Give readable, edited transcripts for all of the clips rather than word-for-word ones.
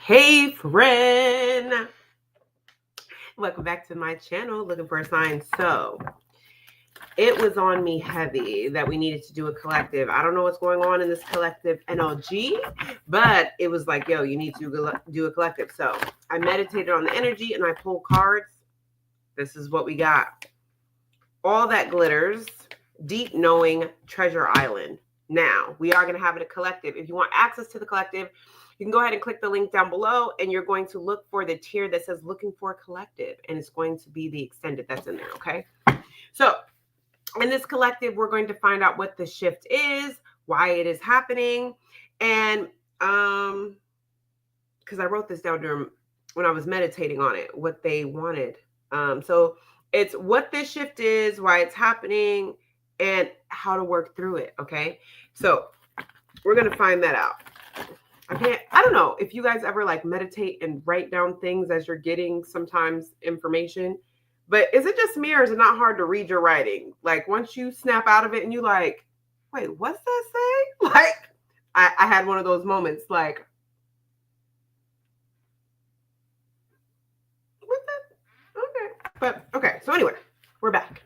Hey friend, welcome back to my channel, looking for a sign. So it was on me heavy that we needed to do a collective. I don't know what's going on in this collective NLG, but it was like, yo, you need to do a collective. So I meditated on the energy and I pulled cards. This is what we got. All that glitters, deep knowing, treasure island. Now we are going to have it a collective. If you want access to the collective, you can go ahead and click the link down below and you're going to look for the tier that says looking for a collective, and it's going to be the extended that's in there. Okay. So in this collective, we're going to find out what the shift is, why it is happening. And because I wrote this down during when I was meditating on it, what they wanted. So it's what this shift is, why it's happening, and how to work through it. Okay. So we're going to find that out. I don't know if you guys ever like meditate and write down things as you're getting sometimes information, but is it just me or is it not hard to read your writing? Like once you snap out of it and you like, wait, what's that say? Like I had one of those moments like, what the? Okay. But okay. So anyway, we're back.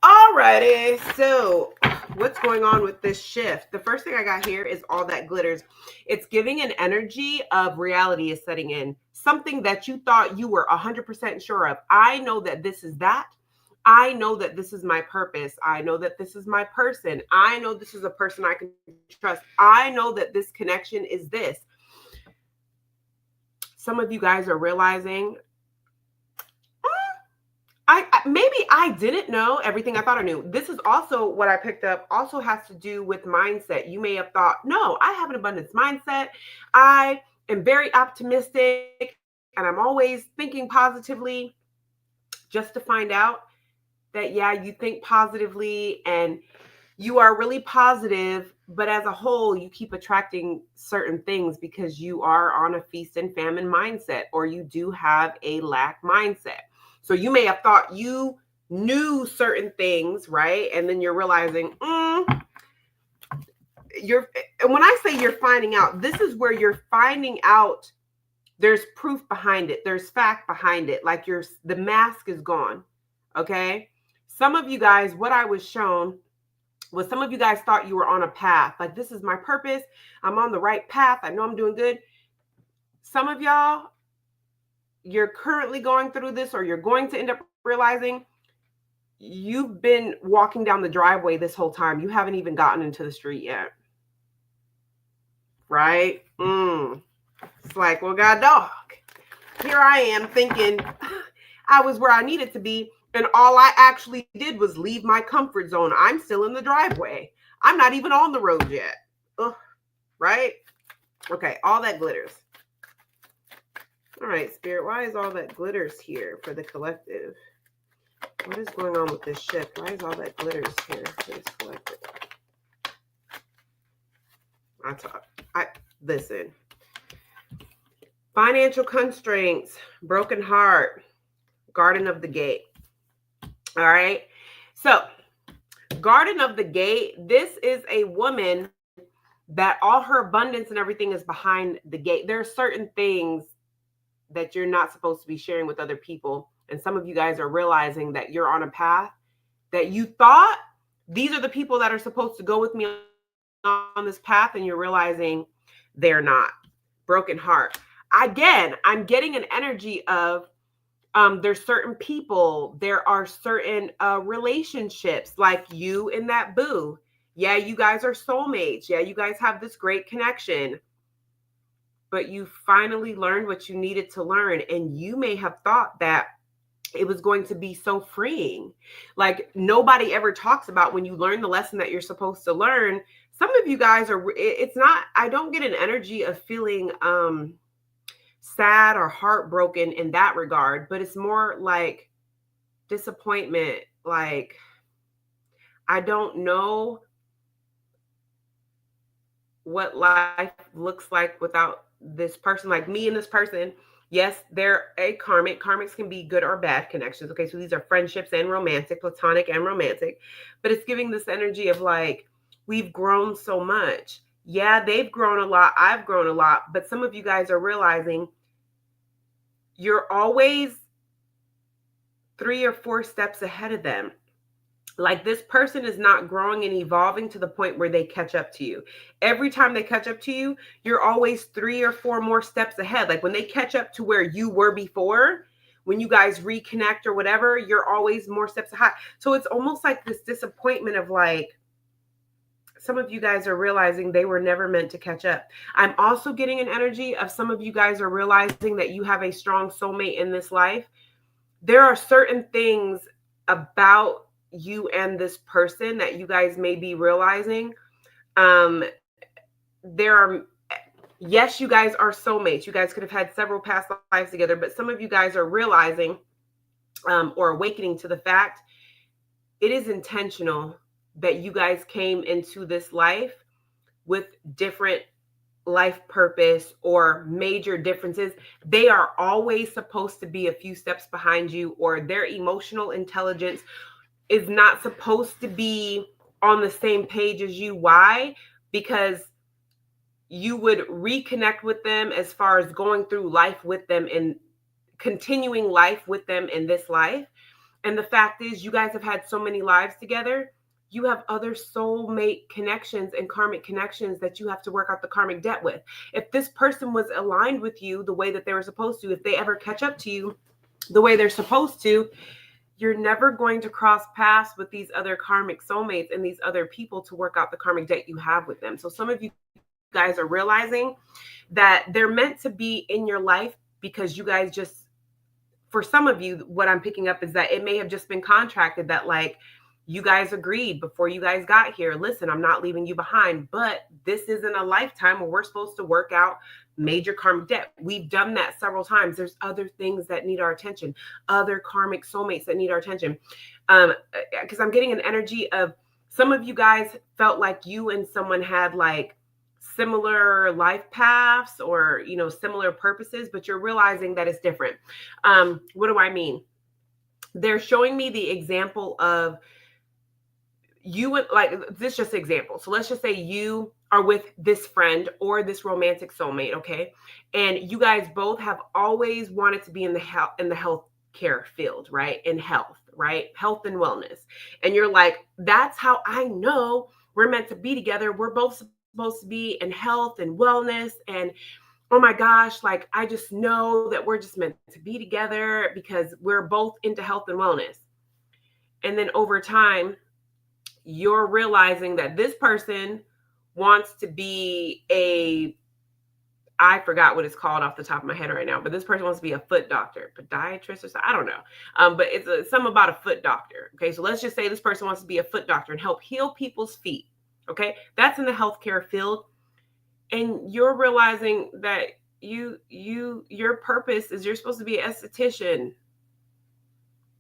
Alrighty. So what's going on with this shift? The first thing I got here is all that glitters. It's giving an energy of reality is setting in. Something that you thought you were 100% sure of. I know that this is that. I know that this is my purpose. I know that this is my person. I know this is a person I can trust. I know that this connection is this. Some of you guys are realizing maybe I didn't know everything I thought I knew. This is also what I picked up, also has to do with mindset. You may have thought, no, I have an abundance mindset. I am very optimistic and I'm always thinking positively, just to find out that, yeah, you think positively and you are really positive, but as a whole, you keep attracting certain things because you are on a feast and famine mindset, or you do have a lack mindset. So you may have thought you knew certain things, right? And then you're realizing, and when I say you're finding out, this is where you're finding out there's proof behind it. There's fact behind it. Like the mask is gone. Okay. Some of you guys, what I was shown was some of you guys thought you were on a path. Like, this is my purpose. I'm on the right path. I know I'm doing good. Some of y'all, you're currently going through this, or you're going to end up realizing you've been walking down the driveway this whole time. You haven't even gotten into the street yet. Right? It's like, well, God dog, here I am thinking I was where I needed to be. And all I actually did was leave my comfort zone. I'm still in the driveway. I'm not even on the road yet. Ugh, right? Okay, all that glitters. All right, Spirit, why is all that glitters here for the collective? What is going on with this shift? Why is all that glitters here for this collective? Listen. Financial constraints, broken heart, Garden of the Gate. All right. So, Garden of the Gate, this is a woman that all her abundance and everything is behind the gate. There are certain things that you're not supposed to be sharing with other people. And some of you guys are realizing that you're on a path that you thought these are the people that are supposed to go with me on this path, and you're realizing they're not. Broken heart. Again, I'm getting an energy of there's certain people, there are certain relationships, like you and that boo. Yeah, you guys are soulmates. Yeah, you guys have this great connection. But you finally learned what you needed to learn. And you may have thought that it was going to be so freeing. Like, nobody ever talks about when you learn the lesson that you're supposed to learn. Some of you guys it's not, I don't get an energy of feeling sad or heartbroken in that regard, but it's more like disappointment. Like, I don't know what life looks like without this person. Like me and this person, yes, they're a karmic. Karmics can be good or bad connections. Okay, so these are friendships and romantic, platonic and romantic, but it's giving this energy of like, we've grown so much. Yeah, they've grown a lot. I've grown a lot. But some of you guys are realizing you're always 3 or 4 steps ahead of them. Like, this person is not growing and evolving to the point where they catch up to you. Every time they catch up to you, you're always 3 or 4 more steps ahead. Like, when they catch up to where you were before, when you guys reconnect or whatever, you're always more steps ahead. So it's almost like this disappointment of like, some of you guys are realizing they were never meant to catch up. I'm also getting an energy of some of you guys are realizing that you have a strong soulmate in this life. There are certain things about you and this person that you guys may be realizing. There are, yes, you guys are soulmates. You guys could have had several past lives together, but some of you guys are realizing or awakening to the fact it is intentional that you guys came into this life with different life purpose or major differences. They are always supposed to be a few steps behind you, or their emotional intelligence is not supposed to be on the same page as you. Why? Because you would reconnect with them as far as going through life with them and continuing life with them in this life. And the fact is, you guys have had so many lives together. You have other soulmate connections and karmic connections that you have to work out the karmic debt with. If this person was aligned with you the way that they were supposed to, if they ever catch up to you the way they're supposed to, you're never going to cross paths with these other karmic soulmates and these other people to work out the karmic debt you have with them. So some of you guys are realizing that they're meant to be in your life because you guys just, for some of you, what I'm picking up is that it may have just been contracted that like you guys agreed before you guys got here, listen, I'm not leaving you behind, but this isn't a lifetime where we're supposed to work out major karmic debt. We've done that several times. There's other things that need our attention, other karmic soulmates that need our attention. Because I'm getting an energy of some of you guys felt like you and someone had like similar life paths or, you know, similar purposes, but you're realizing that it's different. What do I mean? They're showing me the example of you would like this, just example. So let's just say you are with this friend or this romantic soulmate, okay? And you guys both have always wanted to be in the healthcare field, right? In health, right? Health and wellness. And you're like, that's how I know we're meant to be together. We're both supposed to be in health and wellness, and oh my gosh, like I just know that we're just meant to be together because we're both into health and wellness. And then over time, you're realizing that this person wants to be I forgot what it's called off the top of my head right now, but this person wants to be a foot doctor, podiatrist or something. I don't know. But it's something about a foot doctor. Okay. So let's just say this person wants to be a foot doctor and help heal people's feet. Okay. That's in the healthcare field. And you're realizing that your purpose is you're supposed to be an esthetician.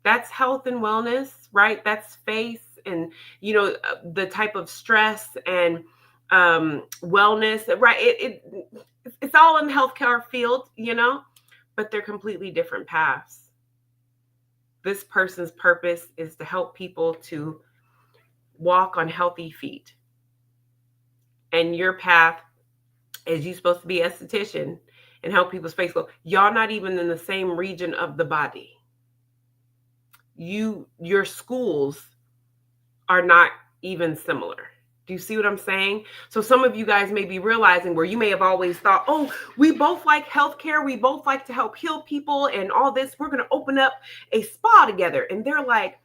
That's health and wellness, right? That's face and, you know, the type of stress and wellness, right? It's all in the healthcare field, you know, but they're completely different paths. This person's purpose is to help people to walk on healthy feet. And your path is you're supposed to be an esthetician and help people's face go. Y'all not even in the same region of the body. Your schools are not even similar. Do you see what I'm saying? So some of you guys may be realizing where you may have always thought, oh, we both like healthcare. We both like to help heal people and all this. We're going to open up a spa together. And they're like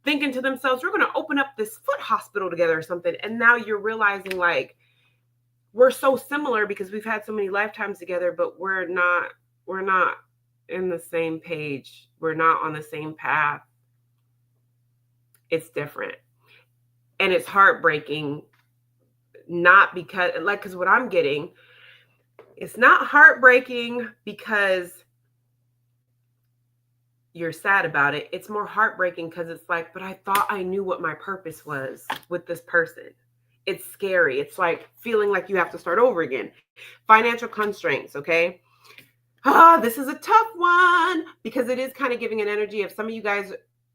thinking to themselves, we're going to open up this foot hospital together or something. And now you're realizing like, we're so similar because we've had so many lifetimes together, but we're not in the same page. We're not on the same path. It's different. And it's heartbreaking, not because, like, because what I'm getting, it's not heartbreaking because you're sad about it. It's more heartbreaking because it's like, but I thought I knew what my purpose was with this person. It's scary. It's like feeling like you have to start over again. Financial constraints, okay? This is a tough one because it is kind of giving an energy of some of you guys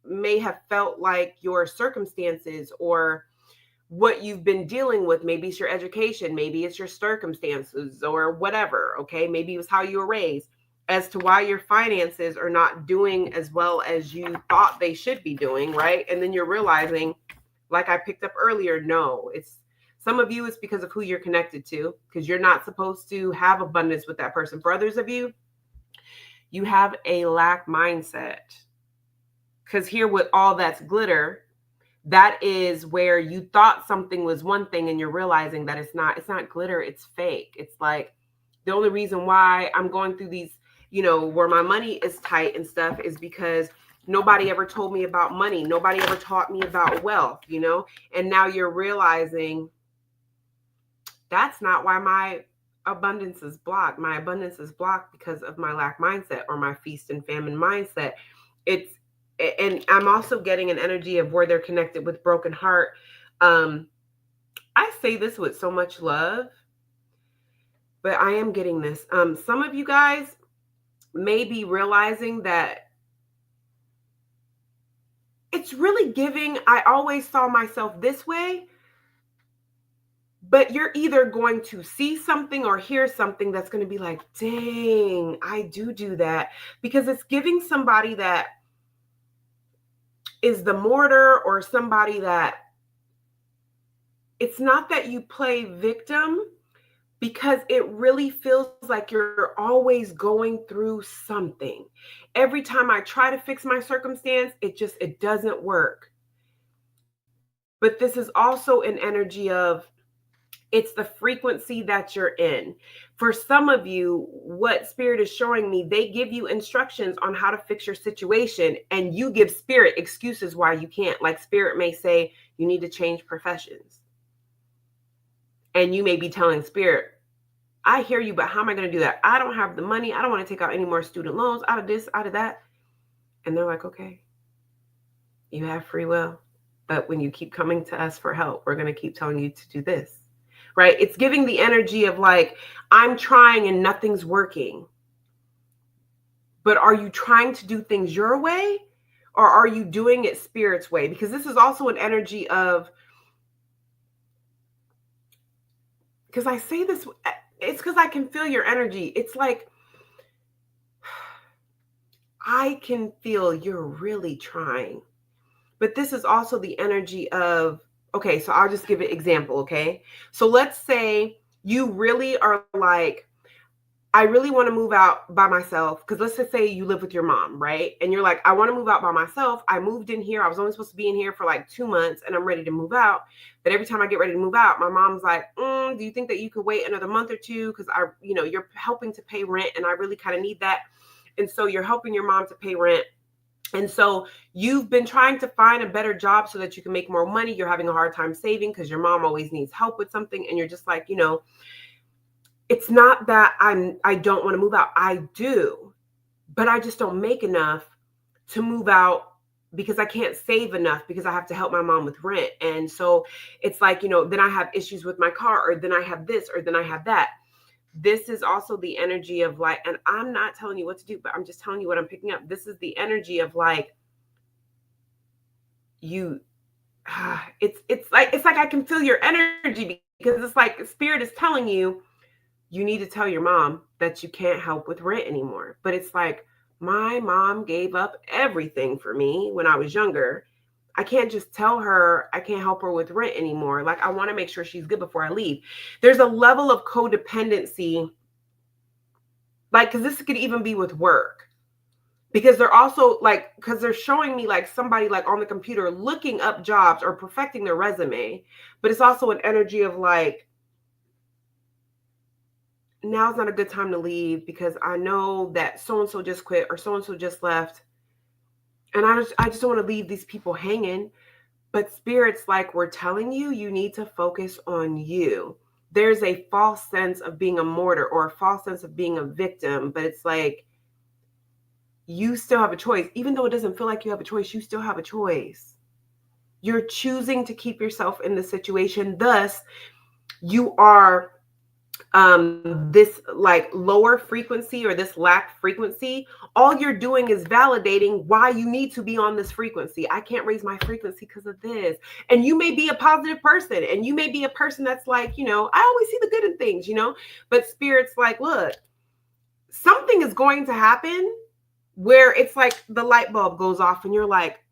may have felt like your circumstances or what you've been dealing with. Maybe it's your education, maybe it's your circumstances or whatever. Okay. Maybe it was how you were raised as to why your finances are not doing as well as you thought they should be doing. Right. And then you're realizing, like I picked up earlier, no, it's some of you, it's because of who you're connected to, because you're not supposed to have abundance with that person. For others of you, you have a lack mindset. Because here with all that's glitter, that is where you thought something was one thing and you're realizing that it's not glitter, it's fake. It's like the only reason why I'm going through these, where my money is tight and stuff is because nobody ever told me about money. Nobody ever taught me about wealth, and now you're realizing that's not why my abundance is blocked. My abundance is blocked because of my lack mindset or my feast and famine mindset. And I'm also getting an energy of where they're connected with broken heart. I say this with so much love, but I am getting this. Some of you guys may be realizing that it's really giving, I always saw myself this way, but you're either going to see something or hear something that's going to be like, dang, I do that, because it's giving somebody that is the mortar, or somebody that it's not that you play victim, because it really feels like you're always going through something. Every time I try to fix my circumstance, it doesn't work. But this is also an energy of, it's the frequency that you're in. For some of you, what Spirit is showing me, they give you instructions on how to fix your situation, and you give Spirit excuses why you can't. Like Spirit may say, you need to change professions. And you may be telling Spirit, I hear you, but how am I going to do that? I don't have the money. I don't want to take out any more student loans, out of this, out of that. And they're like, okay, you have free will. But when you keep coming to us for help, we're going to keep telling you to do this. Right? It's giving the energy of like, I'm trying and nothing's working. But are you trying to do things your way, or are you doing it Spirit's way? Because this is also an energy of, because I say this, it's because I can feel your energy. It's like, I can feel you're really trying. But this is also the energy of, okay, so I'll just give an example, okay? So let's say you really are like, I really want to move out by myself, because let's just say you live with your mom, right? And you're like, I want to move out by myself. I moved in here. I was only supposed to be in here for like 2 months, and I'm ready to move out. But every time I get ready to move out, my mom's like, do you think that you could wait another month or two? Because you're helping to pay rent, and I really kind of need that. And so you're helping your mom to pay rent. And so you've been trying to find a better job so that you can make more money. You're having a hard time saving because your mom always needs help with something. And you're just like, it's not that I don't want to move out. I do, but I just don't make enough to move out, because I can't save enough, because I have to help my mom with rent. And so it's like, then I have issues with my car, or then I have this, or then I have that. This is also the energy of like, and I'm not telling you what to do, but I'm just telling you what I'm picking up. This is the energy of like, it's like I can feel your energy, because it's like Spirit is telling you, you need to tell your mom that you can't help with rent anymore. But it's like, my mom gave up everything for me when I was younger. I can't just tell her I can't help her with rent anymore. Like, I want to make sure she's good before I leave. There's a level of codependency, like, because this could even be with work. Because they're also like, because they're showing me like somebody like on the computer looking up jobs or perfecting their resume. But it's also an energy of like, now's not a good time to leave, because I know that so-and-so just quit, or so-and-so just left. And I just don't want to leave these people hanging. But Spirit's like, we're telling you, you need to focus on you. There's a false sense of being a martyr, or a false sense of being a victim. But it's like, you still have a choice. Even though it doesn't feel like you have a choice, you still have a choice. You're choosing to keep yourself in the situation. Thus, you are this like lower frequency or this lack frequency, all you're doing is validating why you need to be on this frequency. I can't raise my frequency because of this. And you may be a positive person, and you may be a person that's like, I always see the good in things, but spirit's like, look, something is going to happen where it's like the light bulb goes off and you're like,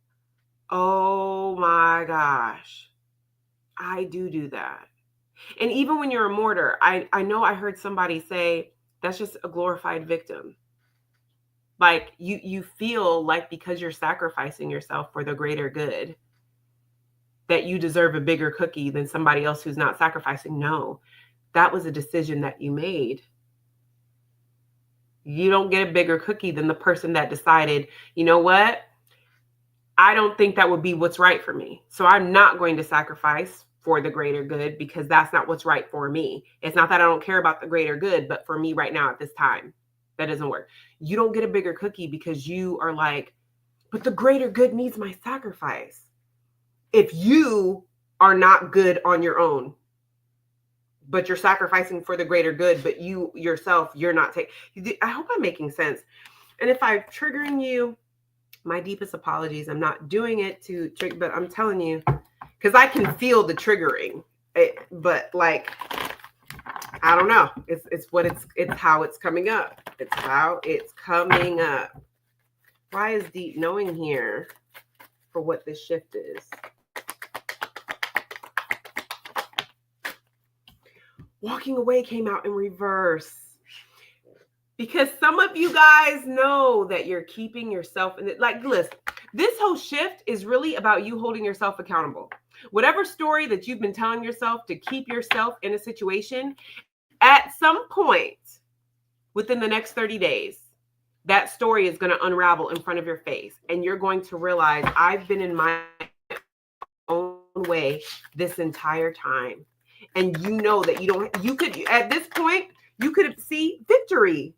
oh my gosh, I do that. And even when you're a martyr, I know I heard somebody say that's just a glorified victim. Like you feel like because you're sacrificing yourself for the greater good, that you deserve a bigger cookie than somebody else who's not sacrificing. No, that was a decision that you made. You don't get a bigger cookie than the person that decided, you know what? I don't think that would be what's right for me. So I'm not going to sacrifice for the greater good because that's not what's right for me. It's not that I don't care about the greater good, but for me right now at this time, that doesn't work. You don't get a bigger cookie because you are like, but the greater good needs my sacrifice. If you are not good on your own, but you're sacrificing for the greater good, but you yourself, you're not taking. I hope I'm making sense. And if I'm triggering you, my deepest apologies. I'm not doing it to trigger, but I'm telling you, because I can feel the triggering. But like, I don't know. It's how it's coming up. It's how it's coming up. Why is deep knowing here for what this shift is? Walking away came out in reverse. Because some of you guys know that you're keeping yourself in it. Like, listen, this whole shift is really about you holding yourself accountable. Whatever story that you've been telling yourself to keep yourself in a situation, at some point within the next 30 days, that story is going to unravel in front of your face. And you're going to realize I've been in my own way this entire time. And you know that you could, at this point, you could see victory.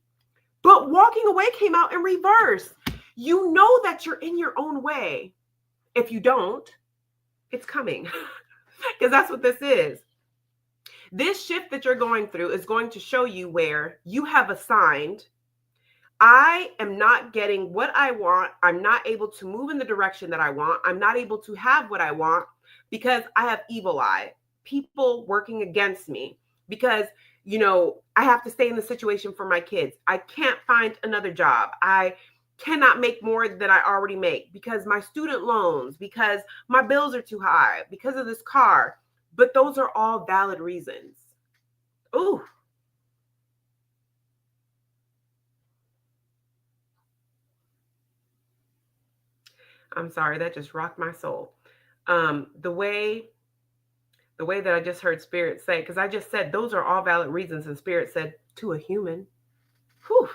But walking away came out in reverse. You know that you're in your own way. If you don't, it's coming. Because that's what this is. This shift that you're going through is going to show you where you have assigned, I am not getting what I want. I'm not able to move in the direction that I want. I'm not able to have what I want because I have evil eye, people working against me, because I have to stay in the situation for my kids. I can't find another job. I cannot make more than I already make because my student loans, because my bills are too high, because of this car. But those are all valid reasons. Ooh. I'm sorry, that just rocked my soul. The way that I just heard Spirit say, because I just said those are all valid reasons, and Spirit said to a human. Whew.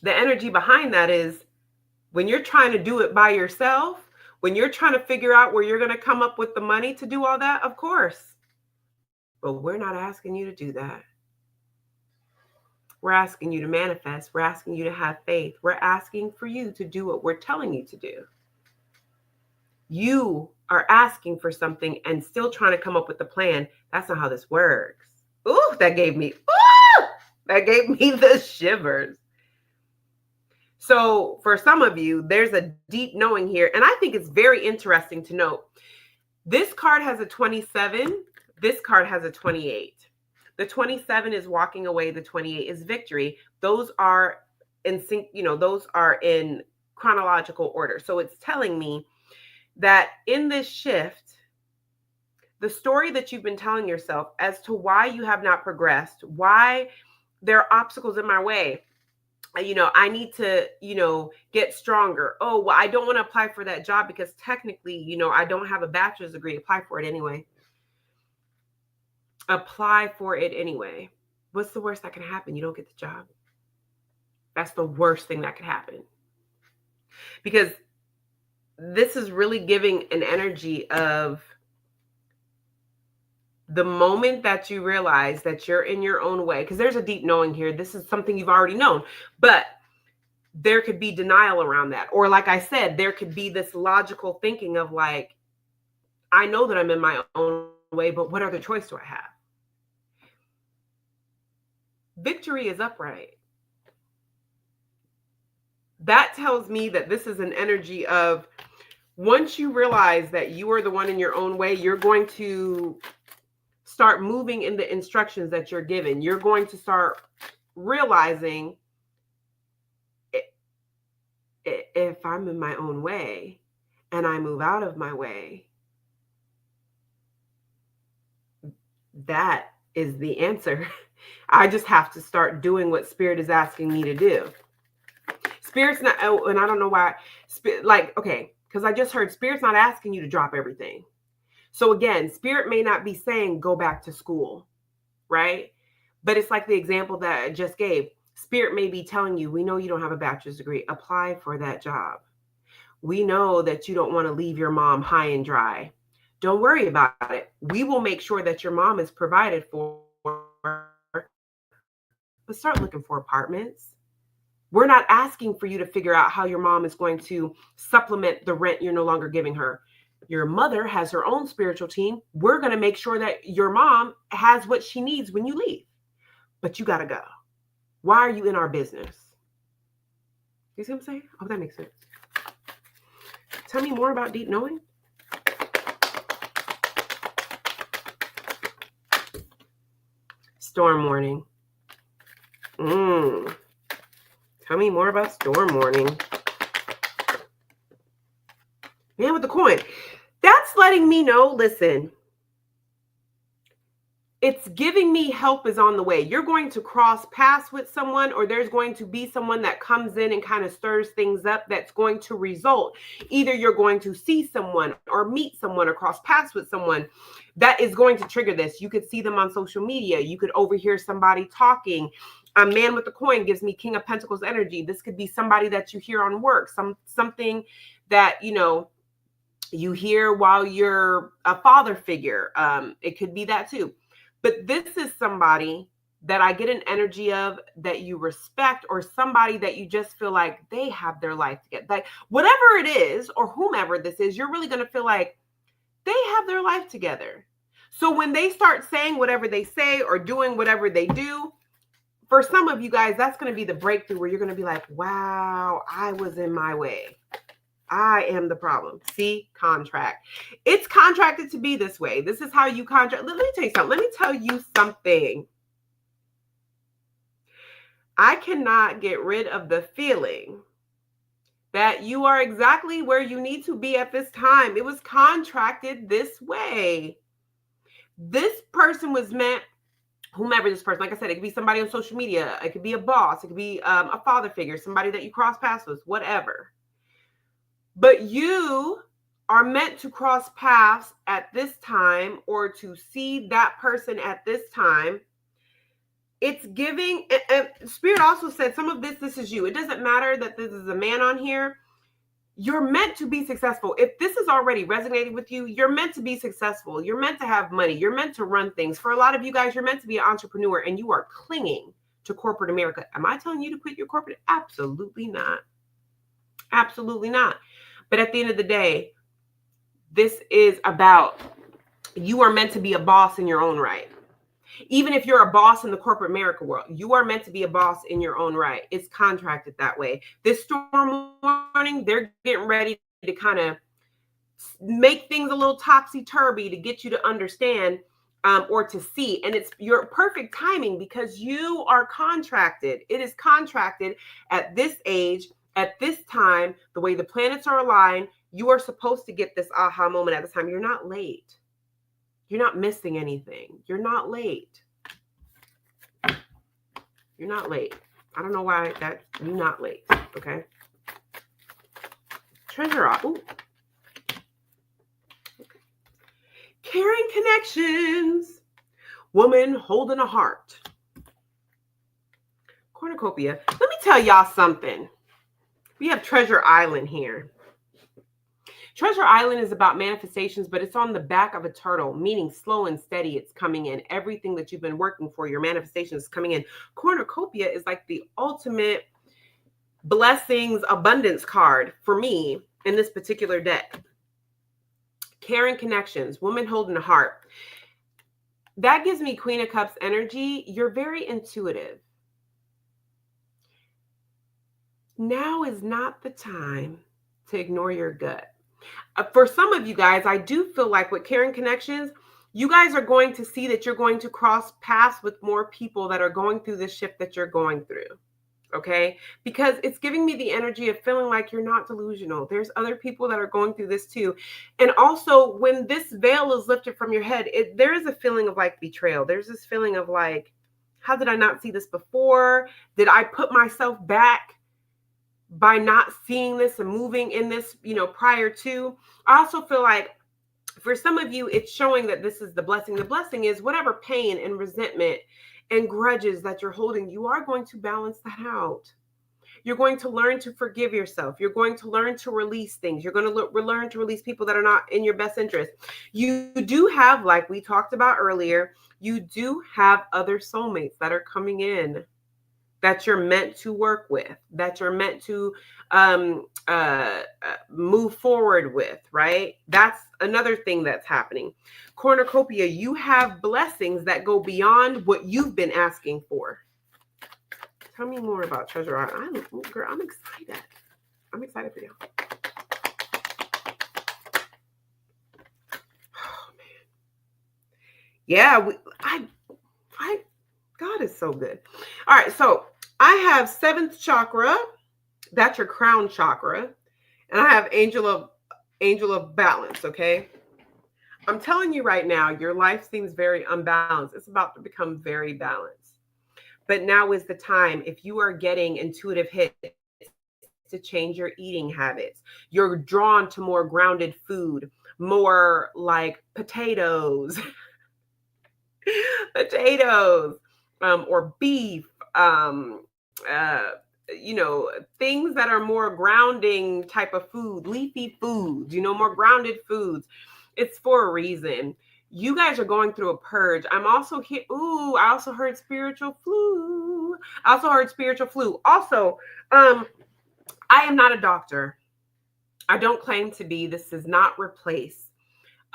The energy behind that is when you're trying to do it by yourself, when you're trying to figure out where you're going to come up with the money to do all that, of course. But we're not asking you to do that. We're asking you to manifest. We're asking you to have faith. We're asking for you to do what we're telling you to do. You are asking for something and still trying to come up with a plan. That's not how this works. Ooh, that gave me the shivers. So for some of you, there's a deep knowing here. And I think it's very interesting to note. This card has a 27. This card has a 28. The 27 is walking away. The 28 is victory. Those are in sync, those are in chronological order. So it's telling me that in this shift, the story that you've been telling yourself as to why you have not progressed, why there are obstacles in my way, I need to, get stronger. Oh, well, I don't want to apply for that job because technically, I don't have a bachelor's degree. Apply for it anyway. Apply for it anyway. What's the worst that can happen? You don't get the job. That's the worst thing that could happen. Because this is really giving an energy of the moment that you realize that you're in your own way, because there's a deep knowing here. This is something you've already known, but there could be denial around that. Or like I said, there could be this logical thinking of like, I know that I'm in my own way, but what other choice do I have? Victory is upright. That tells me that this is an energy of, once you realize that you are the one in your own way, you're going to start moving in the instructions that you're given. You're going to start realizing, if I'm in my own way and I move out of my way, that is the answer. I just have to start doing what Spirit is asking me to do. Spirit's not, and I don't know why, okay, because I just heard Spirit's not asking you to drop everything. So again, Spirit may not be saying go back to school, right? But it's like the example that I just gave. Spirit may be telling you, we know you don't have a bachelor's degree, apply for that job. We know that you don't want to leave your mom high and dry. Don't worry about it. We will make sure that your mom is provided for, but start looking for apartments. We're not asking for you to figure out how your mom is going to supplement the rent you're no longer giving her. Your mother has her own spiritual team. We're going to make sure that your mom has what she needs when you leave. But you got to go. Why are you in our business? You see what I'm saying? Oh, that makes sense. Tell me more about deep knowing. Storm warning. Tell me more about storm warning. Man with the coin. That's letting me know, listen, it's giving me help is on the way. You're going to cross paths with someone, or there's going to be someone that comes in and kind of stirs things up that's going to result. Either you're going to see someone or meet someone or cross paths with someone that is going to trigger this. You could see them on social media. You could overhear somebody talking. A man with the coin gives me King of Pentacles energy. This could be somebody that you hear on work, something that, you hear while you're a father figure. It could be that too. But this is somebody that I get an energy of that you respect, or somebody that you just feel like they have their life together. Like whatever it is, or whomever this is, you're really going to feel like they have their life together. So when they start saying whatever they say or doing whatever they do, for some of you guys, that's going to be the breakthrough where you're going to be like, wow, I was in my way. I am the problem. See, contract. It's contracted to be this way. This is how you contract. Let me tell you something. Let me tell you something. I cannot get rid of the feeling that you are exactly where you need to be at this time. It was contracted this way. This person was meant, whomever this person, like I said, it could be somebody on social media. It could be a boss. It could be a father figure, somebody that you cross paths with, whatever. But you are meant to cross paths at this time, or to see that person at this time. It's giving, and Spirit also said some of this is you. It doesn't matter that this is a man on here. You're meant to be successful. If this is already resonating with you, you're meant to be successful. You're meant to have money. You're meant to run things. For a lot of you guys, you're meant to be an entrepreneur, and you are clinging to corporate America. Am I telling you to quit your corporate? Absolutely not. Absolutely not. But at the end of the day, this is about, you are meant to be a boss in your own right. Even if you're a boss in the corporate America world, you are meant to be a boss in your own right. It's contracted that way. This storm warning, they're getting ready to kind of make things a little topsy-turvy to get you to understand or to see. And it's your perfect timing, because you are contracted. It is contracted at this age, at this time, the way the planets are aligned. You are supposed to get this aha moment at this time. You're not late. You're not missing anything. You're not late. You're not late. I don't know why you're not late. Okay. Treasure off. Ooh. Okay. Caring connections. Woman holding a heart. Cornucopia. Let me tell y'all something. We have Treasure Island here. Treasure Island is about manifestations, but it's on the back of a turtle, meaning slow and steady. It's coming in. Everything that you've been working for, your manifestation is coming in. Cornucopia is like the ultimate blessings abundance card for me in this particular deck. Caring connections, woman holding a heart. That gives me Queen of Cups energy. You're very intuitive. Now is not the time to ignore your gut. For some of you guys, I do feel like with caring connections, you guys are going to see that you're going to cross paths with more people that are going through the shift that you're going through. Okay, because it's giving me the energy of feeling like you're not delusional. There's other people that are going through this too. And also, when this veil is lifted from your head, there is a feeling of like betrayal. There's this feeling of like, how did I not see this before? Did I put myself back by not seeing this and moving in this, prior to? I also feel like for some of you, it's showing that this is the blessing. The blessing is whatever pain and resentment and grudges that you're holding, you are going to balance that out. You're going to learn to forgive yourself. You're going to learn to release things. You're going to learn to release people that are not in your best interest. You do have, like we talked about earlier, you do have other soulmates that are coming in that you're meant to work with, that you're meant to move forward with, right? That's another thing that's happening. Cornucopia, you have blessings that go beyond what you've been asking for. Tell me more about Treasure Island. Girl, I'm excited. I'm excited for you. Oh, man. Yeah, God is so good. All right, so I have 7th chakra. That's your crown chakra. And I have angel of balance, okay? I'm telling you right now, your life seems very unbalanced. It's about to become very balanced. But now is the time. If you are getting intuitive hits to change your eating habits, you're drawn to more grounded food, more like potatoes, or beef, things that are more grounding type of food, leafy foods, more grounded foods. It's for a reason. You guys are going through a purge. I'm also here. Ooh, I also heard spiritual flu. Also, I am not a doctor. I don't claim to be. This does not replace.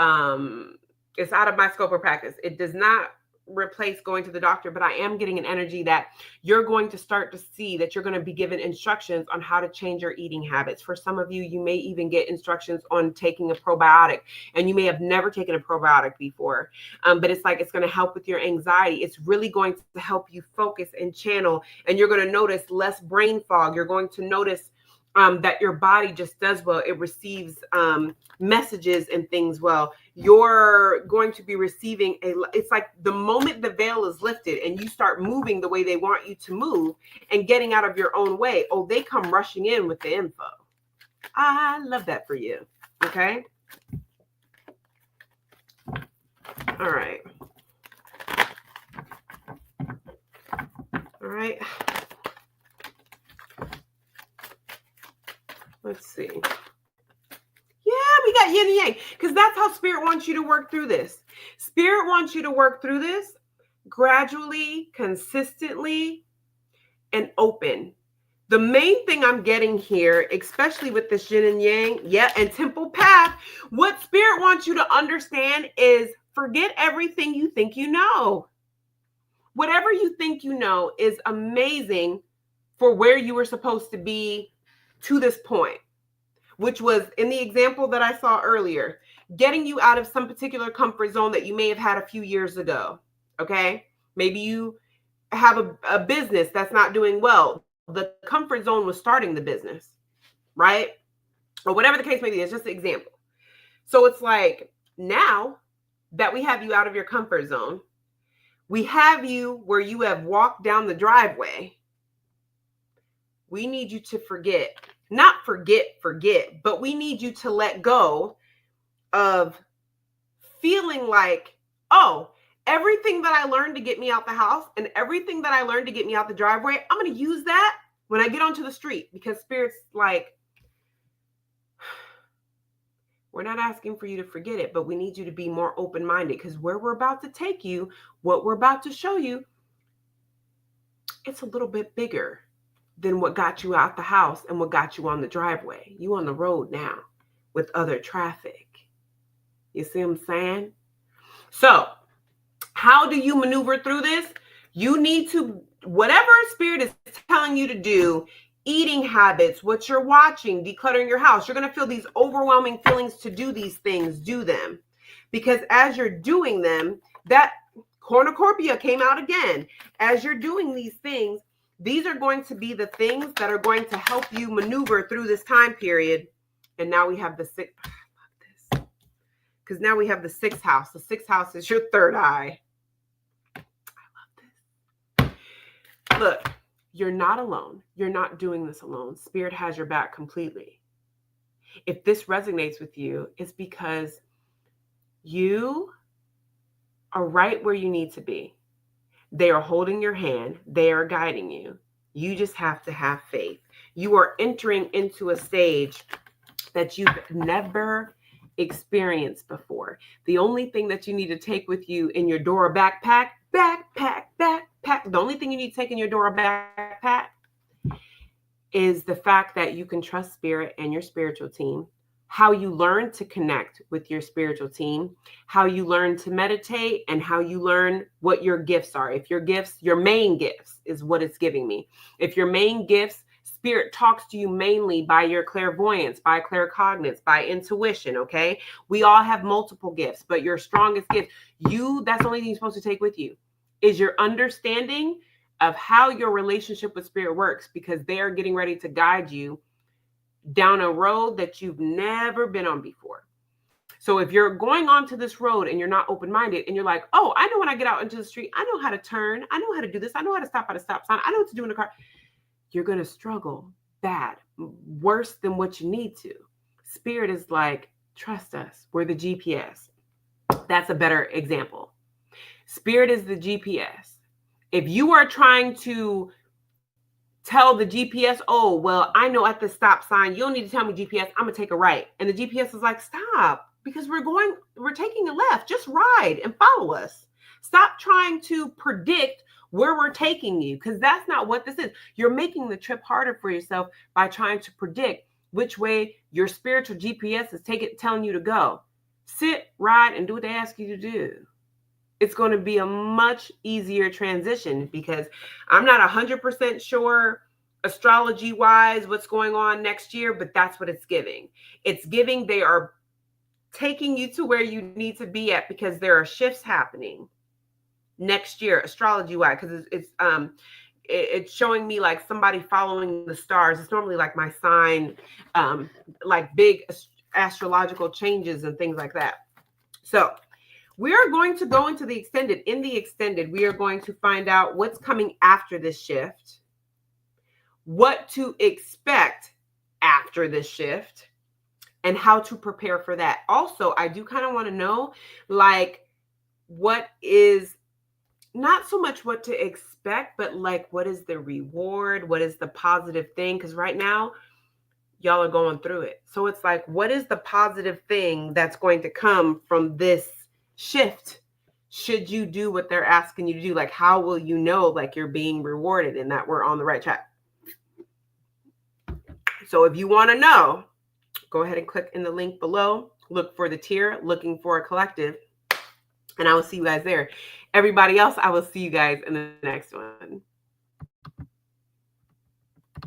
It's out of my scope of practice. It does not replace going to the doctor, but I am getting an energy that you're going to start to see that you're going to be given instructions on how to change your eating habits. For some of you, you may even get instructions on taking a probiotic, and you may have never taken a probiotic before, but it's like it's going to help with your anxiety. It's really going to help you focus and channel, and you're going to notice less brain fog. You're going to notice that your body just does well. It receives messages and things well. You're going to be receiving it's like the moment the veil is lifted and you start moving the way they want you to move and getting out of your own way. Oh, they come rushing in with the info. I love that for you. Okay. All right. All right. Let's see. Yeah, we got yin and yang, because that's how Spirit wants you to work through this. Spirit wants you to work through this gradually, consistently, and open. The main thing I'm getting here, especially with this yin and yang, and temple path, what Spirit wants you to understand is forget everything you think you know. Whatever you think you know is amazing for where you were supposed to be to this point, which was in the example that I saw earlier, getting you out of some particular comfort zone that you may have had a few years ago. Okay. Maybe you have a business that's not doing well. The comfort zone was starting the business, right? Or whatever the case may be. It's just an example. So it's like, now that we have you out of your comfort zone, we have you where you have walked down the driveway. We need you to forget. Not forget, but we need you to let go of feeling like, oh, everything that I learned to get me out the house and everything that I learned to get me out the driveway, I'm going to use that when I get onto the street, because Spirit's like, we're not asking for you to forget it, but we need you to be more open-minded, because where we're about to take you, what we're about to show you, it's a little bit bigger than what got you out the house and what got you on the driveway. You on the road now with other traffic. You see what I'm saying? So, how do you maneuver through this? You need to, whatever spirit is telling you to do, eating habits, what you're watching, decluttering your house, you're going to feel these overwhelming feelings to do these things, do them. Because as you're doing them, that cornucopia came out again. As you're doing these things, these are going to be the things that are going to help you maneuver through this time period. And now we have the sixth, I love this. Because now we have the sixth house. The sixth house is your third eye. I love this. Look, you're not alone. You're not doing this alone. Spirit has your back completely. If this resonates with you, it's because you are right where you need to be. They are holding your hand. They are guiding you. You just have to have faith. You are entering into a stage that you've never experienced before. The only thing that you need to take with you in your Dora backpack, the only thing you need to take in your Dora backpack is the fact that you can trust spirit and your spiritual team, how you learn to connect with your spiritual team, how you learn to meditate, and how you learn what your gifts are. If your gifts, your main gifts is what it's giving me. If your main gifts, spirit talks to you mainly by your clairvoyance, by claircognizance, by intuition, okay? We all have multiple gifts, but your strongest gift, that's the only thing you're supposed to take with you, is your understanding of how your relationship with spirit works, because they are getting ready to guide you down a road that you've never been on before. So if you're going onto this road and you're not open-minded and you're like, oh, I know when I get out into the street, I know how to turn. I know how to do this. I know how to stop at a stop sign. I know what to do in a car. You're going to struggle bad, worse than what you need to. Spirit is like, trust us. We're the GPS. That's a better example. Spirit is the GPS. If you are trying to tell the GPS, oh, well, I know at the stop sign, you don't need to tell me GPS, I'm going to take a right. And the GPS is like, stop, because we're taking a left. Just ride and follow us. Stop trying to predict where we're taking you, because that's not what this is. You're making the trip harder for yourself by trying to predict which way your spiritual GPS is telling you to go. Sit, ride, and do what they ask you to do. It's going to be a much easier transition, because I'm not 100% sure astrology wise what's going on next year, but that's what it's giving. It's giving they are taking you to where you need to be at, because there are shifts happening next year astrology wise, because it's showing me like somebody following the stars. It's normally like my sign, like big astrological changes and things like that. So we are going to go into the extended. In the extended, we are going to find out what's coming after this shift, what to expect after this shift, and how to prepare for that. Also, I do kind of want to know, like, what is not so much what to expect, but like, what is the reward? What is the positive thing? Because right now, y'all are going through it. So it's like, what is the positive thing that's going to come from this shift? Should you do what they're asking you to do? Like, how will you know like you're being rewarded and that we're on the right track? So if you want to know, go ahead and click in the link below. Look for the tier, looking for a collective, and I will see you guys there. Everybody else, I will see you guys in the next one.